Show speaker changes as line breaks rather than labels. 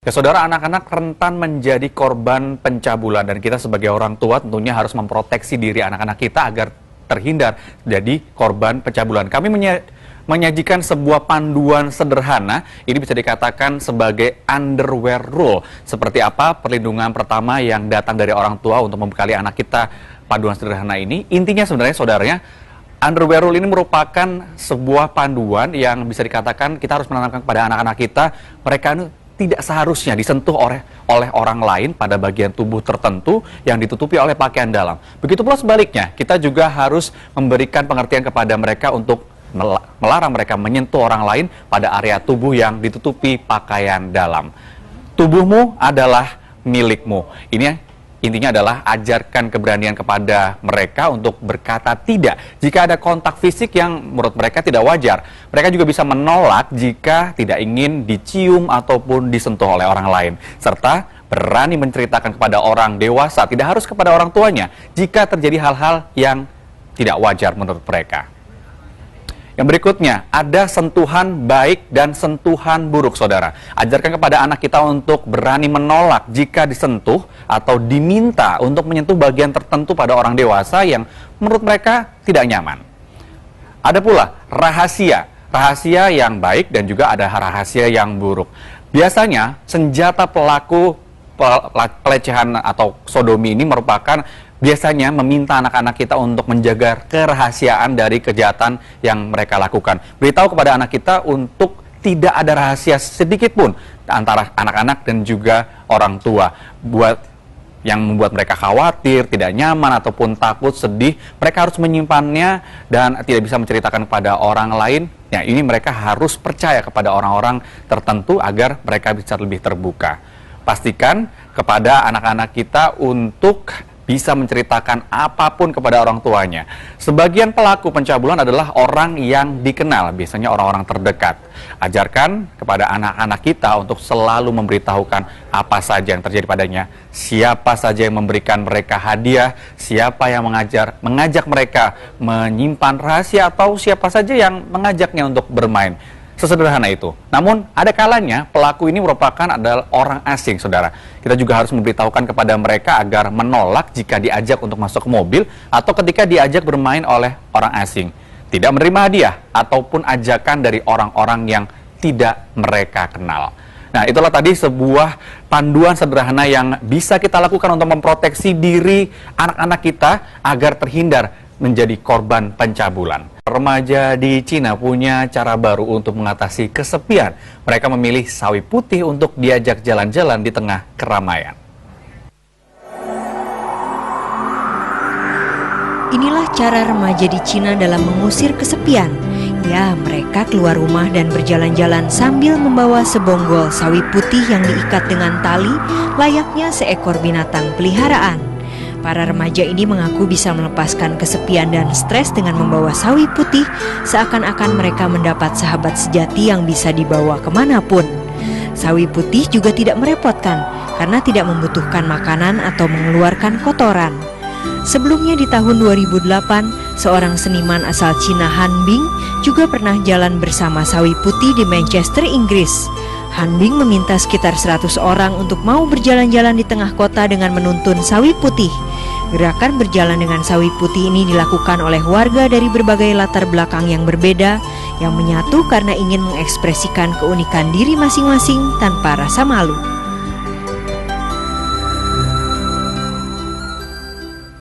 Ya, saudara, anak-anak rentan menjadi korban pencabulan dan kita sebagai orang tua tentunya harus memproteksi diri anak-anak kita agar terhindar jadi korban pencabulan. Kami menyajikan sebuah panduan sederhana, ini bisa dikatakan sebagai underwear rule. Seperti apa perlindungan pertama yang datang dari orang tua untuk membekali anak kita panduan sederhana ini. Intinya sebenarnya saudaranya, underwear rule ini merupakan sebuah panduan yang bisa dikatakan kita harus menanamkan kepada anak-anak kita. Mereka tidak seharusnya disentuh oleh orang lain pada bagian tubuh tertentu yang ditutupi oleh pakaian dalam. Begitu pula sebaliknya, kita juga harus memberikan pengertian kepada mereka untuk melarang mereka menyentuh orang lain pada area tubuh yang ditutupi pakaian dalam. Tubuhmu adalah milikmu. Ini intinya adalah ajarkan keberanian kepada mereka untuk berkata tidak jika ada kontak fisik yang menurut mereka tidak wajar. Mereka juga bisa menolak jika tidak ingin dicium ataupun disentuh oleh orang lain. Serta berani menceritakan kepada orang dewasa, tidak harus kepada orang tuanya, jika terjadi hal-hal yang tidak wajar menurut mereka. Yang berikutnya, ada sentuhan baik dan sentuhan buruk, saudara. Ajarkan kepada anak kita untuk berani menolak jika disentuh atau diminta untuk menyentuh bagian tertentu pada orang dewasa yang menurut mereka tidak nyaman. Ada pula rahasia yang baik dan juga ada rahasia yang buruk. Biasanya senjata pelaku pelecehan atau sodomi ini merupakan biasanya meminta anak-anak kita untuk menjaga kerahasiaan dari kejahatan yang mereka lakukan. Beritahu kepada anak kita untuk tidak ada rahasia sedikit pun antara anak-anak dan juga orang tua. Yang membuat mereka khawatir, tidak nyaman, ataupun takut, sedih, mereka harus menyimpannya dan tidak bisa menceritakan kepada orang lain. Ya, ini mereka harus percaya kepada orang-orang tertentu agar mereka bisa lebih terbuka. Pastikan kepada anak-anak kita untuk bisa menceritakan apapun kepada orang tuanya. Sebagian pelaku pencabulan adalah orang yang dikenal, biasanya orang-orang terdekat. Ajarkan kepada anak-anak kita untuk selalu memberitahukan apa saja yang terjadi padanya, siapa saja yang memberikan mereka hadiah, siapa yang mengajak mereka menyimpan rahasia, atau siapa saja yang mengajaknya untuk bermain. Sesederhana itu. Namun, ada kalanya pelaku ini merupakan adalah orang asing, saudara. Kita juga harus memberitahukan kepada mereka agar menolak jika diajak untuk masuk ke mobil atau ketika diajak bermain oleh orang asing. Tidak menerima hadiah ataupun ajakan dari orang-orang yang tidak mereka kenal. Nah, itulah tadi sebuah panduan sederhana yang bisa kita lakukan untuk memproteksi diri anak-anak kita agar terhindar menjadi korban pencabulan. Remaja di Cina punya cara baru untuk mengatasi kesepian. Mereka memilih sawi putih untuk diajak jalan-jalan di tengah keramaian.
Inilah cara remaja di Cina dalam mengusir kesepian. Ya, mereka keluar rumah dan berjalan-jalan sambil membawa sebonggol sawi putih yang diikat dengan tali layaknya seekor binatang peliharaan. Para remaja ini mengaku bisa melepaskan kesepian dan stres dengan membawa sawi putih, seakan-akan mereka mendapat sahabat sejati yang bisa dibawa kemanapun. Sawi putih juga tidak merepotkan karena tidak membutuhkan makanan atau mengeluarkan kotoran. Sebelumnya di tahun 2008, seorang seniman asal Cina, Han Bing, juga pernah jalan bersama sawi putih di Manchester, Inggris. Han Bing meminta sekitar 100 orang untuk mau berjalan-jalan di tengah kota dengan menuntun sawi putih. Gerakan berjalan dengan sawi putih ini dilakukan oleh warga dari berbagai latar belakang yang berbeda yang menyatu karena ingin mengekspresikan keunikan diri masing-masing tanpa rasa malu.